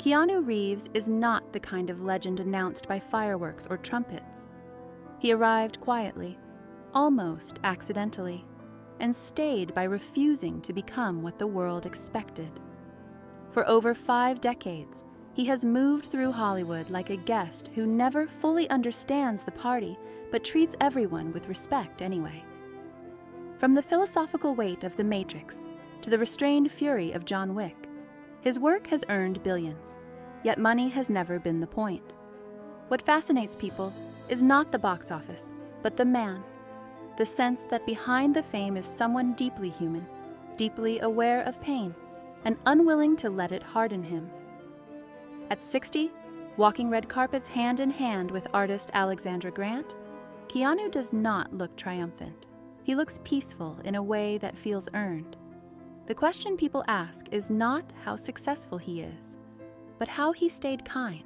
Keanu Reeves is not the kind of legend announced by fireworks or trumpets. He arrived quietly, almost accidentally, and stayed by refusing to become what the world expected. For over 5 decades, he has moved through Hollywood like a guest who never fully understands the party but treats everyone with respect anyway. From the philosophical weight of The Matrix to the restrained fury of John Wick, his work has earned billions, yet money has never been the point. What fascinates people is not the box office, but the man, the sense that behind the fame is someone deeply human, deeply aware of pain, and unwilling to let it harden him. At 60, walking red carpets hand in hand with artist Alexandra Grant, Keanu does not look triumphant. He looks peaceful in a way that feels earned. The question people ask is not how successful he is, but how he stayed kind,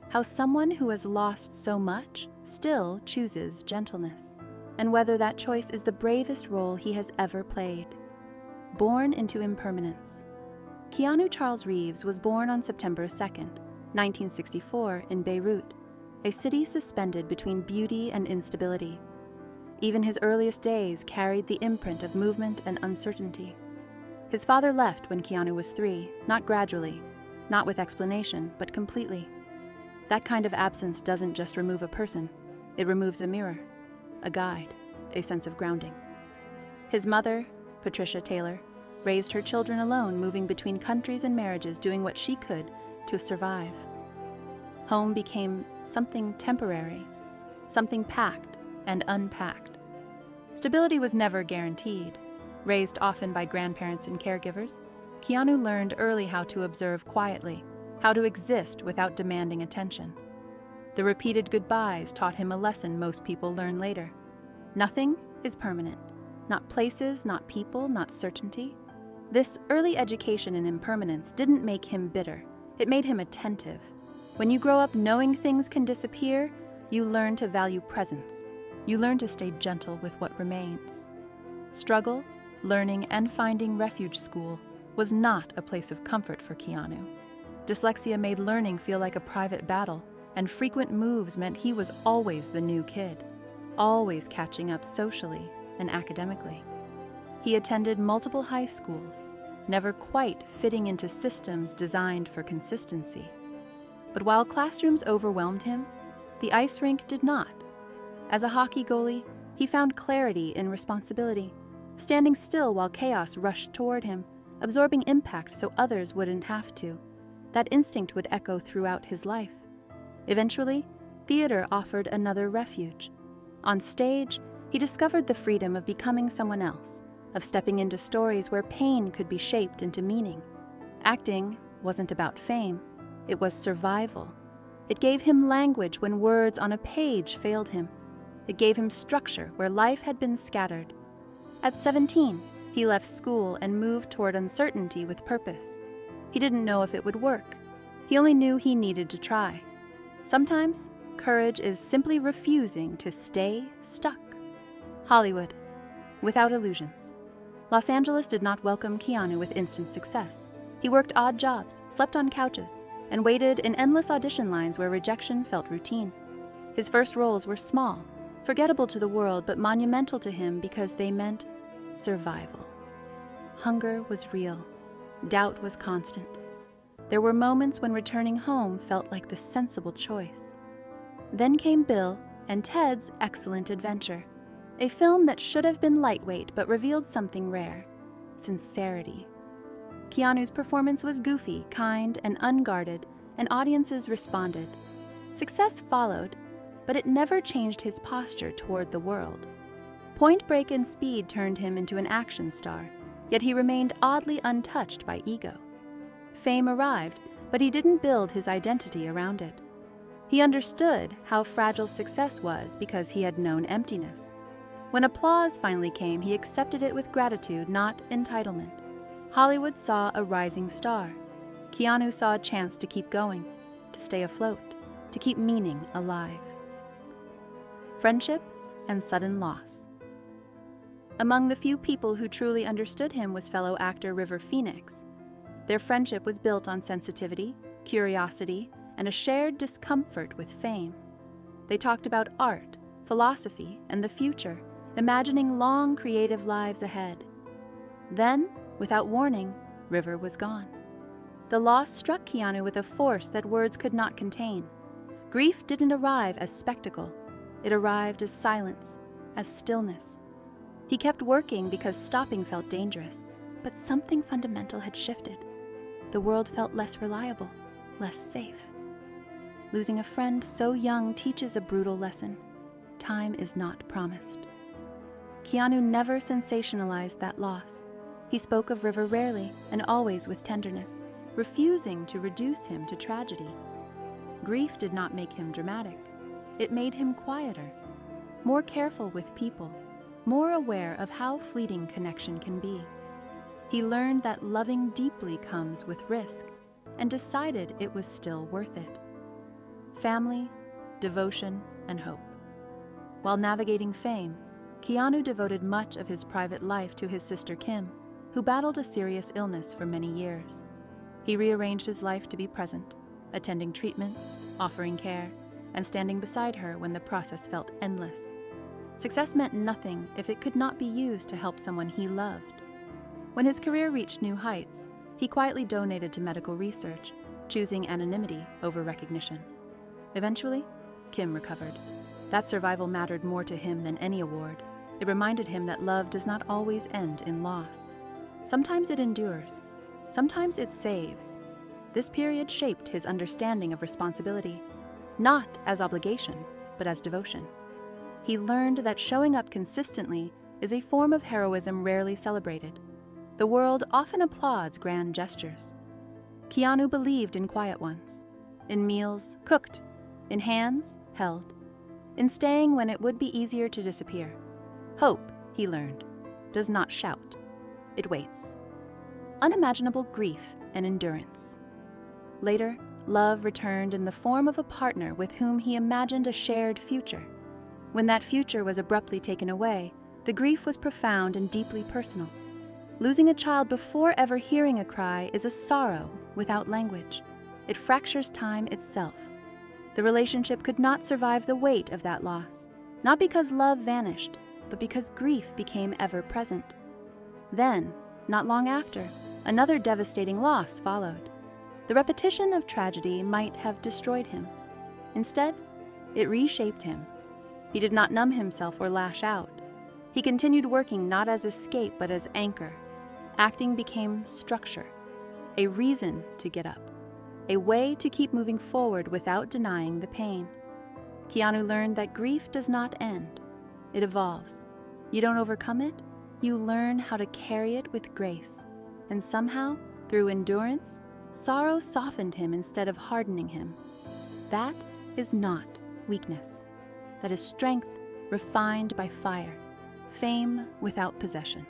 how someone who has lost so much still chooses gentleness, and whether that choice is the bravest role he has ever played. Born into impermanence. Keanu Charles Reeves was born on September 2nd, 1964, in Beirut, a city suspended between beauty and instability. Even his earliest days carried the imprint of movement and uncertainty. His father left when Keanu was 3, not gradually, not with explanation, but completely. That kind of absence doesn't just remove a person, it removes a mirror, a guide, a sense of grounding. His mother, Patricia Taylor, raised her children alone, moving between countries and marriages, doing what she could to survive. Home became something temporary, something packed and unpacked. Stability was never guaranteed. Raised often by grandparents and caregivers, Keanu learned early how to observe quietly, how to exist without demanding attention. The repeated goodbyes taught him a lesson most people learn later. Nothing is permanent. Not places, not people, not certainty. This early education in impermanence didn't make him bitter. It made him attentive. When you grow up knowing things can disappear, you learn to value presence. You learn to stay gentle with what remains. Struggle, learning, and finding refuge school was not a place of comfort for Keanu. Dyslexia made learning feel like a private battle, and frequent moves meant he was always the new kid, always catching up socially and academically. He attended multiple high schools, never quite fitting into systems designed for consistency. But while classrooms overwhelmed him, the ice rink did not. As a hockey goalie, he found clarity in responsibility, standing still while chaos rushed toward him, absorbing impact so others wouldn't have to. That instinct would echo throughout his life. Eventually, theater offered another refuge. On stage, he discovered the freedom of becoming someone else, of stepping into stories where pain could be shaped into meaning. Acting wasn't about fame, it was survival. It gave him language when words on a page failed him. It gave him structure where life had been scattered. At 17, he left school and moved toward uncertainty with purpose. He didn't know if it would work. He only knew he needed to try. Sometimes, courage is simply refusing to stay stuck. Hollywood, without illusions. Los Angeles did not welcome Keanu with instant success. He worked odd jobs, slept on couches, and waited in endless audition lines where rejection felt routine. His first roles were small, forgettable to the world, but monumental to him because they meant survival. Hunger was real. Doubt was constant. There were moments when returning home felt like the sensible choice. Then came Bill and Ted's Excellent Adventure, a film that should have been lightweight but revealed something rare: sincerity. Keanu's performance was goofy, kind, and unguarded, and audiences responded. Success followed, but it never changed his posture toward the world. Point Break and Speed turned him into an action star, yet he remained oddly untouched by ego. Fame arrived, but he didn't build his identity around it. He understood how fragile success was because he had known emptiness. When applause finally came, he accepted it with gratitude, not entitlement. Hollywood saw a rising star. Keanu saw a chance to keep going, to stay afloat, to keep meaning alive. Friendship and sudden loss. Among the few people who truly understood him was fellow actor River Phoenix. Their friendship was built on sensitivity, curiosity, and a shared discomfort with fame. They talked about art, philosophy, and the future, imagining long creative lives ahead. Then, without warning, River was gone. The loss struck Keanu with a force that words could not contain. Grief didn't arrive as spectacle. It arrived as silence, as stillness. He kept working because stopping felt dangerous, but something fundamental had shifted. The world felt less reliable, less safe. Losing a friend so young teaches a brutal lesson. Time is not promised. Keanu never sensationalized that loss. He spoke of River rarely and always with tenderness, refusing to reduce him to tragedy. Grief did not make him dramatic. It made him quieter, more careful with people, more aware of how fleeting connection can be. He learned that loving deeply comes with risk, and decided it was still worth it. Family, devotion, and hope. While navigating fame, Keanu devoted much of his private life to his sister Kim, who battled a serious illness for many years. He rearranged his life to be present, attending treatments, offering care, and standing beside her when the process felt endless. Success meant nothing if it could not be used to help someone he loved. When his career reached new heights, he quietly donated to medical research, choosing anonymity over recognition. Eventually, Kim recovered. That survival mattered more to him than any award. It reminded him that love does not always end in loss. Sometimes it endures. Sometimes it saves. This period shaped his understanding of responsibility, not as obligation, but as devotion. He learned that showing up consistently is a form of heroism rarely celebrated. The world often applauds grand gestures. Keanu believed in quiet ones, in meals cooked, in hands held, in staying when it would be easier to disappear. Hope, he learned, does not shout. It waits. Unimaginable grief and endurance. Later, love returned in the form of a partner with whom he imagined a shared future. When that future was abruptly taken away, the grief was profound and deeply personal. Losing a child before ever hearing a cry is a sorrow without language. It fractures time itself. The relationship could not survive the weight of that loss, not because love vanished, but because grief became ever present. Then, not long after, another devastating loss followed. The repetition of tragedy might have destroyed him. Instead, it reshaped him. He did not numb himself or lash out. He continued working not as escape but as anchor. Acting became structure, a reason to get up, a way to keep moving forward without denying the pain. Keanu learned that grief does not end. It evolves. You don't overcome it, you learn how to carry it with grace. And somehow, through endurance, sorrow softened him instead of hardening him. That is not weakness. That is strength refined by fire, fame without possession.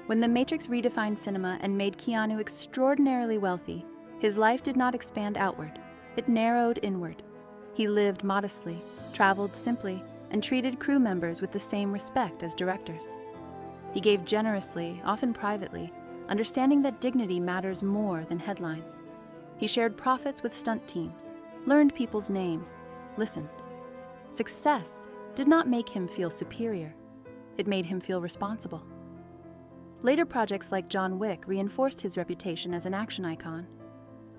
When The Matrix redefined cinema and made Keanu extraordinarily wealthy, his life did not expand outward. It narrowed inward. He lived modestly, traveled simply, and treated crew members with the same respect as directors. He gave generously, often privately, understanding that dignity matters more than headlines. He shared profits with stunt teams, learned people's names, listened. Success did not make him feel superior. It made him feel responsible. Later projects like John Wick reinforced his reputation as an action icon.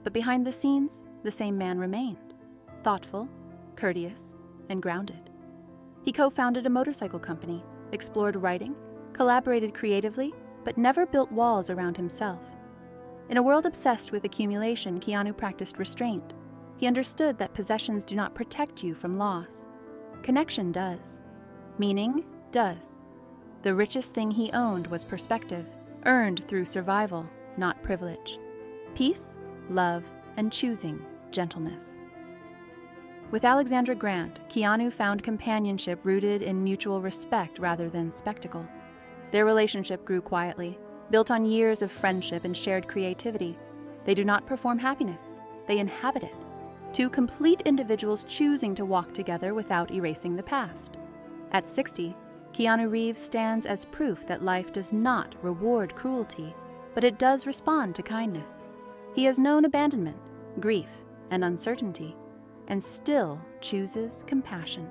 But behind the scenes, the same man remained, thoughtful, courteous, and grounded. He co-founded a motorcycle company, explored writing, collaborated creatively, but never built walls around himself. In a world obsessed with accumulation, Keanu practiced restraint. He understood that possessions do not protect you from loss. Connection does. Meaning does. The richest thing he owned was perspective, earned through survival, not privilege. Peace, love, and choosing gentleness. With Alexandra Grant, Keanu found companionship rooted in mutual respect rather than spectacle. Their relationship grew quietly, built on years of friendship and shared creativity. They do not perform happiness, they inhabit it. Two complete individuals choosing to walk together without erasing the past. At 60, Keanu Reeves stands as proof that life does not reward cruelty, but it does respond to kindness. He has known abandonment, grief, and uncertainty, and still chooses compassion.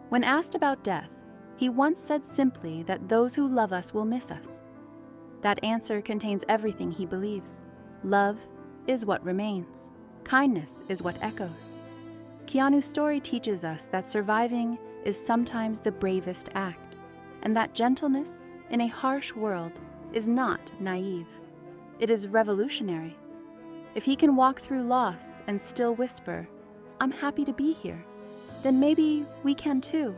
When asked about death, he once said simply that those who love us will miss us. That answer contains everything he believes. Love is what remains. Kindness is what echoes. Keanu's story teaches us that surviving is sometimes the bravest act, and that gentleness in a harsh world is not naive. It is revolutionary. If he can walk through loss and still whisper, "I'm happy to be here," then maybe we can too.